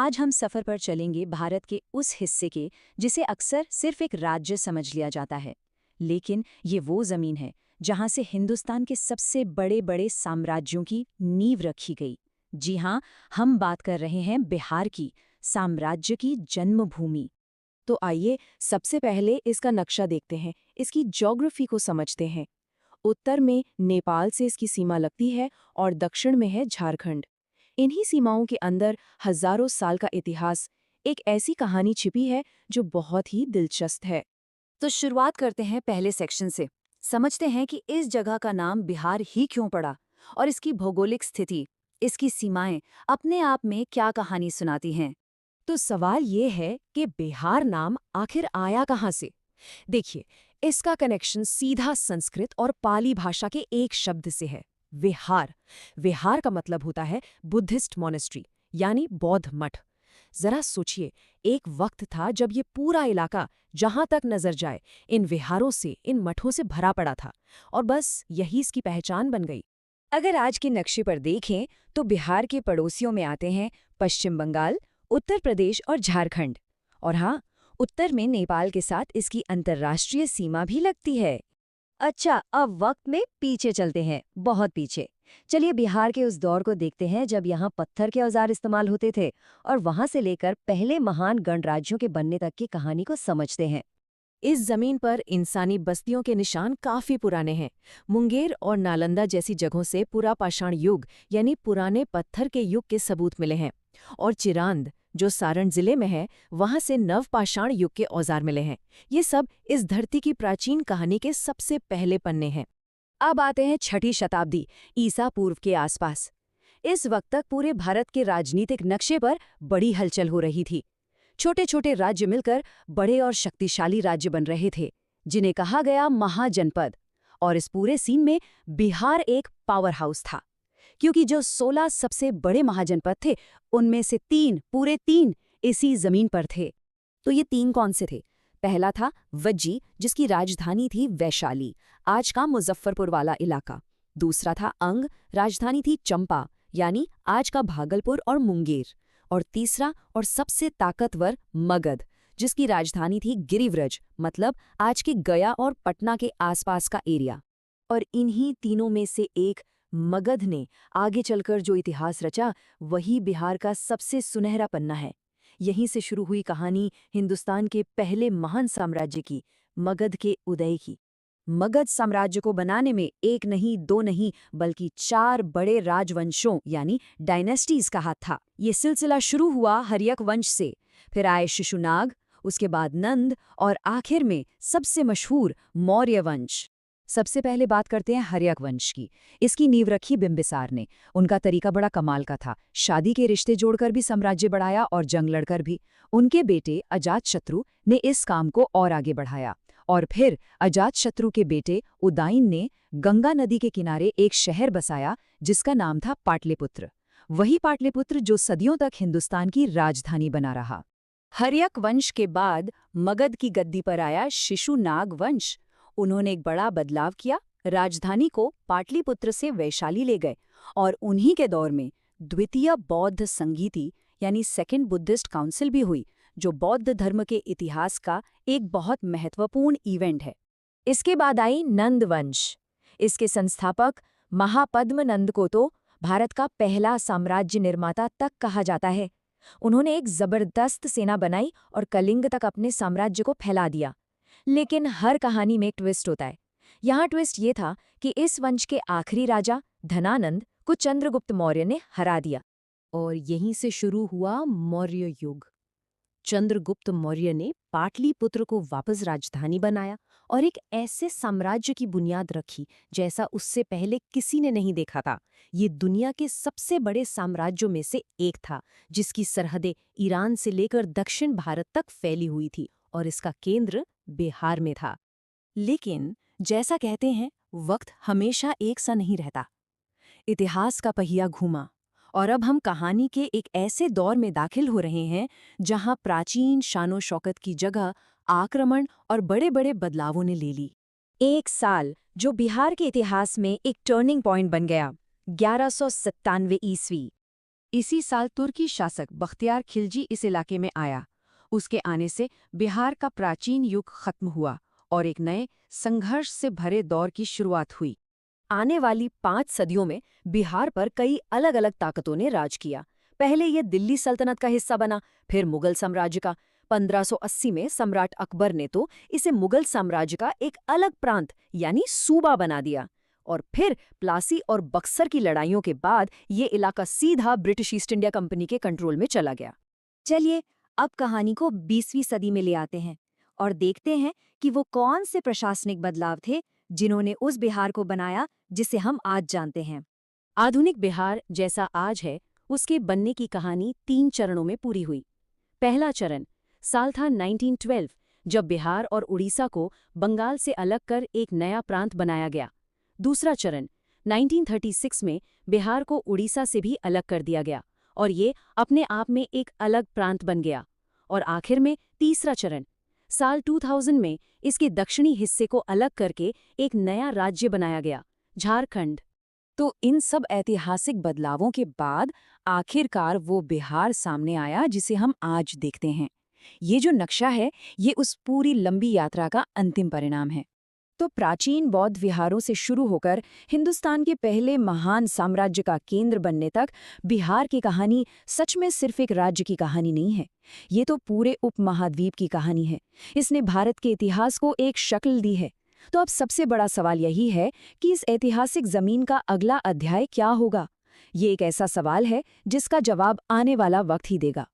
आज हम सफर पर चलेंगे भारत के उस हिस्से के जिसे अक्सर सिर्फ एक राज्य समझ लिया जाता है। लेकिन ये वो जमीन है जहां से हिंदुस्तान के सबसे बड़े बड़े साम्राज्यों की नींव रखी गई। जी हाँ, हम बात कर रहे हैं बिहार की, साम्राज्य की जन्मभूमि। तो आइए सबसे पहले इसका नक्शा देखते हैं, इसकी ज्योग्राफी को समझते हैं। उत्तर में नेपाल से इसकी सीमा लगती है और दक्षिण में है झारखंड। इन्हीं सीमाओं के अंदर हजारों साल का इतिहास, एक ऐसी कहानी छिपी है जो बहुत ही दिलचस्प है। तो शुरुआत करते हैं पहले सेक्शन से। समझते हैं कि इस जगह का नाम बिहार ही क्यों पड़ा और इसकी भौगोलिक स्थिति, इसकी सीमाएं अपने आप में क्या कहानी सुनाती हैं। तो सवाल ये है कि बिहार नाम आखिर आया कहाँ से? देखिए, इसका कनेक्शन सीधा संस्कृत और पाली भाषा के एक शब्द से है, विहार। विहार का मतलब होता है बुद्धिस्ट मोनेस्ट्री, यानी बौद्ध मठ। जरा सोचिए, एक वक्त था जब ये पूरा इलाका जहां तक नजर जाए इन विहारों से, इन मठों से भरा पड़ा था, और बस यही इसकी पहचान बन गई। अगर आज के नक्शे पर देखें तो बिहार के पड़ोसियों में आते हैं पश्चिम बंगाल, उत्तर प्रदेश और झारखंड। और हाँ, उत्तर में नेपाल के साथ इसकी अंतर्राष्ट्रीय सीमा भी लगती है। अच्छा, अब वक्त में पीछे चलते हैं, बहुत पीछे। चलिए बिहार के उस दौर को देखते हैं जब यहाँ पत्थर के औजार इस्तेमाल होते थे, और वहां से लेकर पहले महान गणराज्यों के बनने तक की कहानी को समझते हैं। इस जमीन पर इंसानी बस्तियों के निशान काफी पुराने हैं। मुंगेर और नालंदा जैसी जगहों से पुरापाषाण युग यानी पुराने पत्थर के युग के सबूत मिले हैं। और चिरांद, जो सारण जिले में है, वहां से नवपाषाण युग के औजार मिले हैं। ये सब इस धरती की प्राचीन कहानी के सबसे पहले पन्ने हैं। अब आते हैं छठी शताब्दी ईसा पूर्व के आसपास। इस वक्त तक पूरे भारत के राजनीतिक नक्शे पर बड़ी हलचल हो रही थी। छोटे छोटे राज्य मिलकर बड़े और शक्तिशाली राज्य बन रहे थे, जिन्हें कहा गया महाजनपद। और इस पूरे सीन में बिहार एक पावर हाउस था, क्योंकि जो 16 सबसे बड़े महाजनपद थे, उनमें से पूरे तीन इसी जमीन पर थे। तो ये तीन कौन से थे? पहला था वज्जी, जिसकी राजधानी थी वैशाली, आज का मुजफ्फरपुर वाला इलाका। दूसरा था अंग, राजधानी थी चंपा, यानी आज का भागलपुर और मुंगेर। और तीसरा और सबसे ताकतवर मगध, जिसकी राजधानी थी गिरिव्रज, मतलब आज के गया और पटना के आसपास का एरिया। और इन्हीं तीनों में से एक मगध ने आगे चलकर जो इतिहास रचा, वही बिहार का सबसे सुनहरा पन्ना है। यहीं से शुरू हुई कहानी हिंदुस्तान के पहले महान साम्राज्य की, मगध के उदय की। मगध साम्राज्य को बनाने में एक नहीं, दो नहीं, बल्कि 4 बड़े राजवंशों यानी डायनेस्टीज का हाथ था। ये सिलसिला शुरू हुआ हर्यक वंश से, फिर आए शिशुनाग, उसके बाद नंद, और आखिर में सबसे मशहूर मौर्य वंश। सबसे पहले बात करते हैं हर्यक वंश की। इसकी नींव रखी बिंबिसार ने। उनका तरीका बड़ा कमाल का था, शादी के रिश्ते जोड़कर भी साम्राज्य बढ़ाया और जंग लड़कर भी। उनके बेटे अजातशत्रु ने इस काम को और आगे बढ़ाया, और फिर अजातशत्रु के बेटे उदाइन ने गंगा नदी के किनारे एक शहर बसाया जिसका नाम था पाटलिपुत्र। वही पाटलिपुत्र जो सदियों तक हिंदुस्तान की राजधानी बना रहा। हर्यक वंश के बाद मगध की गद्दी पर आया शिशुनाग वंश। उन्होंने एक बड़ा बदलाव किया, राजधानी को पाटलिपुत्र से वैशाली ले गए। और उन्हीं के दौर में द्वितीय बौद्ध संगीति यानी सेकेंड बुद्धिस्ट काउंसिल भी हुई, जो बौद्ध धर्म के इतिहास का एक बहुत महत्वपूर्ण इवेंट है। इसके बाद आई नंद वंश। इसके संस्थापक महापद्म नंद को तो भारत का पहला साम्राज्य निर्माता तक कहा जाता है। उन्होंने एक जबरदस्त सेना बनाई और कलिंग तक अपने साम्राज्य को फैला दिया। लेकिन हर कहानी में एक ट्विस्ट होता है। यहाँ ट्विस्ट ये था कि इस वंश के आखिरी राजा धनानंद को चंद्रगुप्त मौर्य ने हरा दिया। और यहीं से शुरू हुआ मौर्य युग। चंद्रगुप्त मौर्य ने पाटलिपुत्र को वापस राजधानी बनाया और एक ऐसे साम्राज्य की बुनियाद रखी जैसा उससे पहले किसी ने नहीं देखा था। ये दुनिया के सबसे बड़े साम्राज्यों में से एक था, जिसकी सरहदें ईरान से लेकर दक्षिण भारत तक फैली हुई थी, और इसका केंद्र बिहार में था। लेकिन जैसा कहते हैं, वक्त हमेशा एक सा नहीं रहता। इतिहास का पहिया घूमा, और अब हम कहानी के एक ऐसे दौर में दाखिल हो रहे हैं जहां प्राचीन शानो शौकत की जगह आक्रमण और बड़े बड़े बदलावों ने ले ली। एक साल जो बिहार के इतिहास में एक टर्निंग पॉइंट बन गया, 1197 ईस्वी। इसी साल तुर्की शासक बख्तियार खिलजी इस इलाके में आया। उसके आने से बिहार का प्राचीन युग खत्म हुआ और एक नए संघर्ष से भरे दौर की शुरुआत हुई। आने वाली 5 सदियों में बिहार पर कई अलग अलग ताकतों ने राज किया। पहले यह दिल्ली सल्तनत का हिस्सा बना, फिर मुगल साम्राज्य का। 1580 में सम्राट अकबर ने तो इसे मुगल साम्राज्य का एक अलग प्रांत यानी सूबा बना दिया। और फिर प्लासी और बक्सर की लड़ाइयों के बाद ये इलाका सीधा ब्रिटिश ईस्ट इंडिया कंपनी के कंट्रोल में चला गया। चलिए अब कहानी को 20वीं सदी में ले आते हैं और देखते हैं कि वो कौन से प्रशासनिक बदलाव थे जिन्होंने उस बिहार को बनाया जिसे हम आज जानते हैं। आधुनिक बिहार जैसा आज है, उसके बनने की कहानी 3 चरणों में पूरी हुई। पहला चरण साल था 1912, जब बिहार और उड़ीसा को बंगाल से अलग कर एक नया प्रांत बनाया गया। दूसरा चरण 1936 में बिहार को उड़ीसा से भी अलग कर दिया गया और ये अपने आप में एक अलग प्रांत बन गया। और आखिर में तीसरा चरण साल 2000 में इसके दक्षिणी हिस्से को अलग करके एक नया राज्य बनाया गया, झारखंड। तो इन सब ऐतिहासिक बदलावों के बाद आखिरकार वो बिहार सामने आया जिसे हम आज देखते हैं। ये जो नक्शा है, ये उस पूरी लंबी यात्रा का अंतिम परिणाम है। तो प्राचीन बौद्ध विहारों से शुरू होकर हिंदुस्तान के पहले महान साम्राज्य का केंद्र बनने तक बिहार की कहानी सच में सिर्फ एक राज्य की कहानी नहीं है। ये तो पूरे उपमहाद्वीप की कहानी है। इसने भारत के इतिहास को एक शक्ल दी है। तो अब सबसे बड़ा सवाल यही है कि इस ऐतिहासिक जमीन का अगला अध्याय क्या होगा? ये एक ऐसा सवाल है जिसका जवाब आने वाला वक्त ही देगा।